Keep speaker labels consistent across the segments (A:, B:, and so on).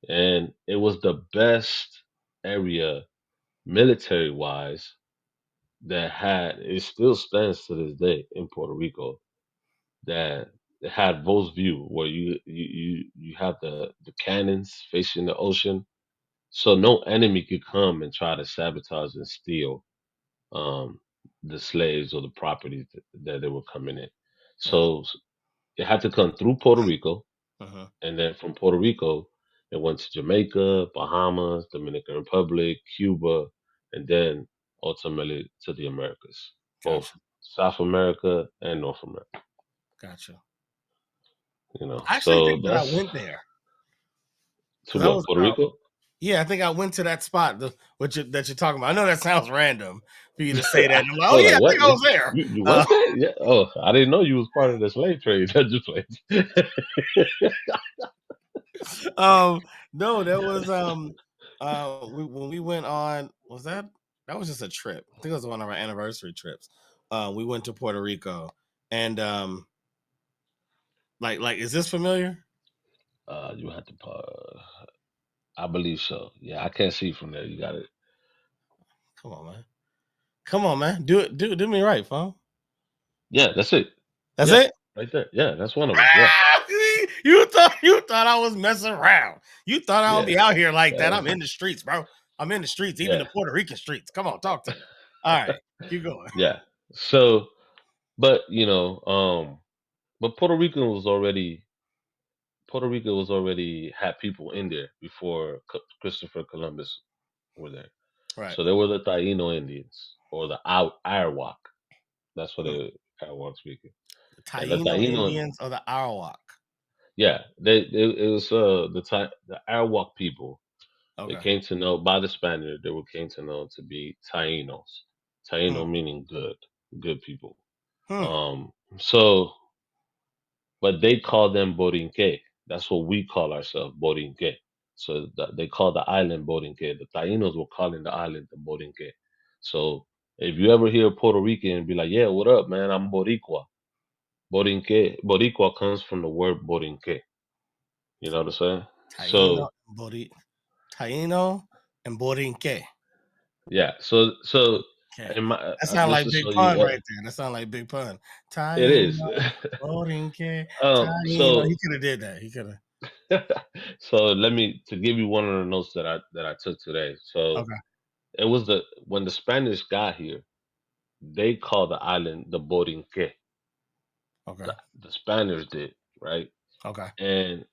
A: and it was the best area military wise that had it still stands to this day in Puerto Rico that it had both view where you have the cannons facing the ocean, so no enemy could come and try to sabotage and steal um the slaves or the property that they were coming in.
B: Yeah.
A: So it had to come through Puerto Rico,
B: Uh-huh.
A: and then from Puerto Rico it went to Jamaica, Bahamas, Dominican Republic, Cuba, and then ultimately to the Americas, both
B: Gotcha.
A: South America and North America.
B: Gotcha. I actually
A: So
B: think that I
A: that's
B: went there
A: to
B: because I
A: what
B: was.
A: Puerto Rico.
B: Yeah, I think I went to that spot that you're talking about. I know that sounds random for you to say that. I'm like,
A: I
B: oh
A: was
B: yeah,
A: like,
B: I
A: what?
B: think I was there.
A: You went there? Yeah. Oh, I didn't know you was part of the slave trade. That just place.
B: Um, no, that was when we went on. Was that was just a trip? I think it was one of our anniversary trips. We went to Puerto Rico, and like, is this familiar?
A: You had to. I believe so. Yeah, I can't see from there. You got it.
B: Come on, man. Come on, man. Do me right, phone.
A: Yeah, that's it.
B: That's
A: Yeah,
B: it.
A: right there. Yeah, that's one of them. Yeah,
B: Ah, you thought I was messing around. You thought I would
A: yeah,
B: be out here like that.
A: yeah,
B: I'm in the streets, bro. I'm in the streets, even
A: yeah,
B: the Puerto Rican streets. Come on, talk to me. All right, keep going.
A: yeah. So, but but Puerto Rico was already had people in there before Christopher Columbus were there.
B: Right.
A: So they were the Taino Indians or the Arawak. That's what
B: Hmm.
A: they Arawak speaking.
B: The
A: And the
B: Taino
A: Taino,
B: Indians or the Arawak.
A: yeah, they it was the Arawak people. They
B: Okay.
A: came to know by the Spaniard. They were came to know to be Tainos.
B: Hmm.
A: Taino meaning good people.
B: Hmm.
A: Um, so but they call them Borinque. That's what we call ourselves, Borinque. So they call the island Borinque. The Tainos were calling the island the Borinque. So if you ever hear Puerto Rican be like, "Yeah, what up, man? I'm Boricua." Borinque. Boricua comes from the word Borinque. You know what I'm saying?
B: Taino
A: So
B: and Taino and Borinque.
A: yeah. So
B: Okay.
A: in my
B: That sounds
A: just
B: like
A: to
B: Big
A: show
B: Pun
A: you,
B: right there. That sounds like Big Pun.
A: it is.
B: Taino, Borinque, Taino.
A: So
B: He could have did that. He could have.
A: so let me to give you one of the notes that I took today. So
B: Okay.
A: it was the when the Spanish got here, they called the island the Borinque.
B: Okay.
A: The Spaniards did, right?
B: Okay.
A: And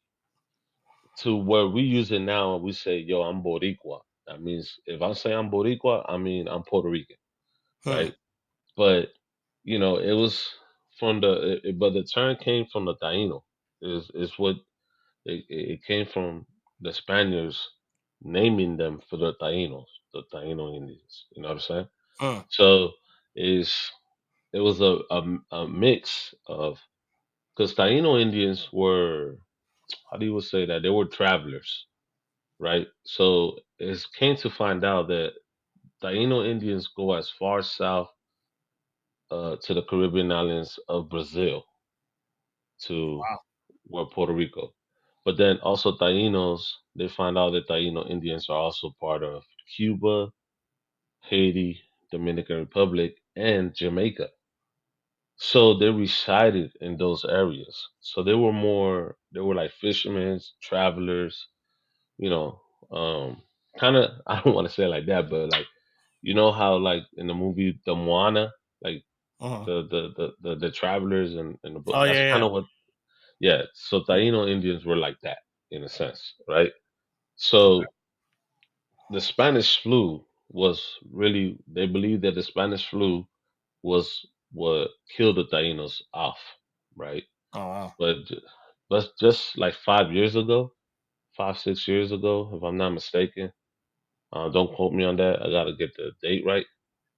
A: to where we use it now, we say, "Yo, I'm Boricua." That means if I say I'm Boricua, I mean I'm Puerto Rican,
B: Hmm.
A: right? But it was from but the term came from the Taino. Is what it came from the Spaniards naming them for the Taino Indians. You know what I'm saying?
B: Hmm.
A: So is it was a mix of because Taino Indians were how do you would say that they were travelers, right? So it came to find out that Taino Indians go as far south to the Caribbean islands of Brazil to
B: Wow.
A: where Puerto Rico. But then also Tainos, they find out that Taino Indians are also part of Cuba, Haiti, Dominican Republic, and Jamaica. So they resided in those areas. So they were like fishermen, travelers, you know, kind of, I don't want to say it like that, but like, how like in the movie The Moana, like
B: Uh-huh.
A: the travelers and the book,
B: Oh
A: that's
B: yeah,
A: kind
B: yeah.
A: of what, yeah. So Taino Indians were like that in a sense, right?
B: Okay.
A: So the Spanish flu was really, they believe that the Spanish flu was what killed the Tainos off, right?
B: Oh wow.
A: But just like 5 years ago, 5 6 years ago, if I'm not mistaken, don't quote me on that. I gotta get the date right.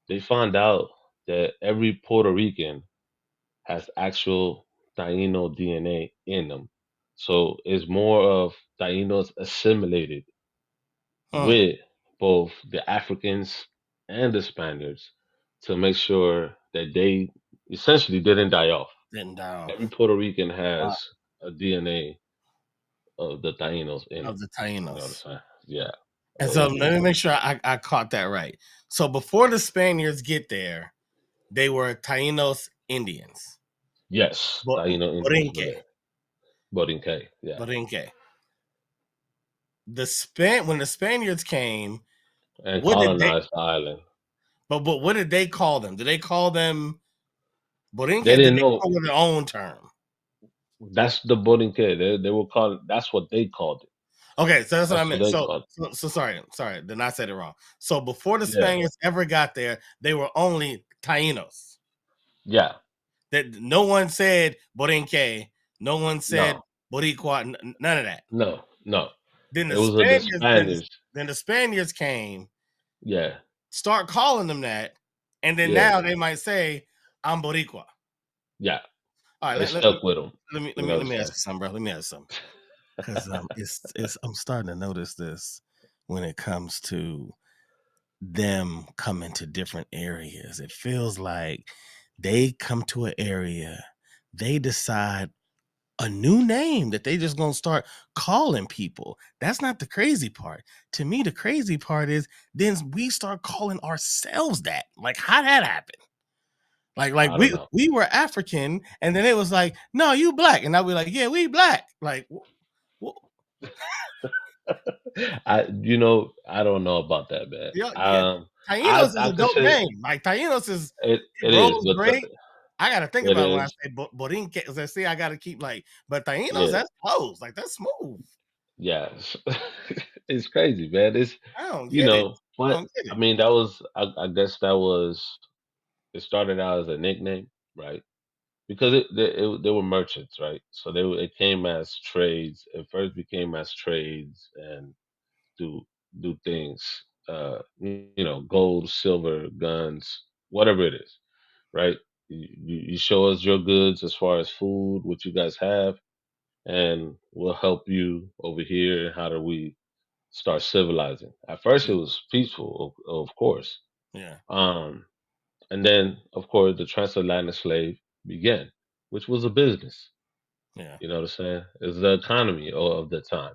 A: They found out that every Puerto Rican has actual Taino DNA in them. So it's more of Tainos assimilated
B: Hmm.
A: with both the Africans and the Spaniards to make sure that they essentially didn't die off.
B: Didn't die
A: Every
B: off.
A: Puerto Rican
B: Wow.
A: has a DNA of the Tainos in
B: of
A: it.
B: the
A: You know what I'm
B: Tainos.
A: saying? Yeah.
B: And so let me
A: It's
B: make sure I caught that right. So before the Spaniards get there, they were Tainos Indians.
A: yes,
B: Bo-
A: Taino Indians were
B: Borinque.
A: there. Borinquen, yeah,
B: Borinque. When the Spaniards came,
A: and
B: what did they
A: colonized the island.
B: but what did they call them? Did they call them Borinque?
A: They
B: Or did
A: didn't
B: they
A: know
B: call it their own term?
A: that's the Borinquen. They were called. That's what they called it.
B: Okay, so that's what I
A: That's what
B: meant.
A: they
B: So,
A: called it.
B: sorry, then I said it wrong. So before the
A: Yeah,
B: Spaniards ever got there, they were only Tainos.
A: yeah.
B: That no one said Borinque, no one said
A: No,
B: Boricua, none of that.
A: no, no.
B: Then
A: It
B: the
A: was the
B: Spaniards,
A: Spaniards.
B: then the Spaniards came,
A: Yeah,
B: start calling them that, and then
A: yeah,
B: now they might say, "I'm Boricua."
A: yeah.
B: All right,
A: It stuck with them. You know what
B: let
A: I'm
B: me ask
A: saying?
B: you something, bro. Let me ask you something, because it's I'm starting to notice this when it comes to them coming to different areas. It feels like they come to an area, they decide a new name that they just gonna start calling people. That's not the crazy part. To me, the crazy part is then we start calling ourselves that. Like, how that happened? Like
A: I don't know.
B: we were African, and then it was like, no, you black, and I'll be like, yeah, we black. Like,
A: I don't know about that, man.
B: yeah, Tainos is
A: I
B: a
A: could
B: dope
A: say
B: name. Like Tainos is it
A: it is,
B: rolls
A: but
B: great. I gotta think
A: it
B: about it when I
A: is,
B: say Borinque, because I see I gotta keep like, but Tainos,
A: yeah,
B: that's close. Like that's smooth.
A: yeah. It's crazy, man. It's
B: I don't get it. I
A: but
B: don't get
A: I
B: it.
A: mean, that was I guess that was it started out as a nickname, right? Because they were merchants, right? So it came as trades. It first became as trades and do do things, gold, silver, guns, whatever it is, right? You show us your goods as far as food, what you guys have, and we'll help you over here. How do we start civilizing? At first, it
B: Yeah,
A: was peaceful, of course,
B: yeah,
A: um, and then of course the transatlantic slave began, which was a business.
B: yeah,
A: You know what I'm saying? It's the economy of the time.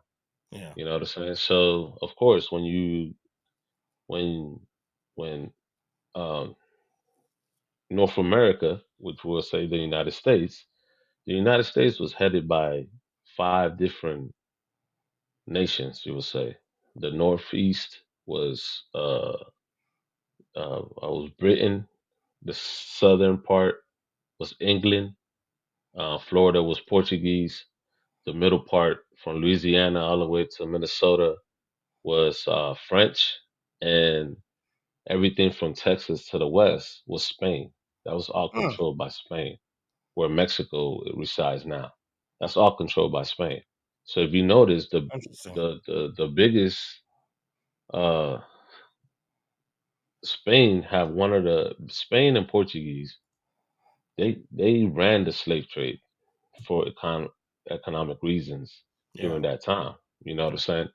B: yeah,
A: You know what I'm saying? So of course, when when North America, which we'll say the United States was headed by five different nations. You would say the Northeast was Britain, the southern part was England, Florida was Portuguese, the middle part from Louisiana all the way to Minnesota was French, and everything from Texas to the west was Spain. That was all
B: mm,
A: controlled by Spain, where Mexico resides now. That's all controlled by Spain. So if you notice,
B: interesting.
A: the biggest uh, Spain and Portuguese, they ran the slave trade for economic reasons
B: Yeah,
A: during that time. You know what I'm saying?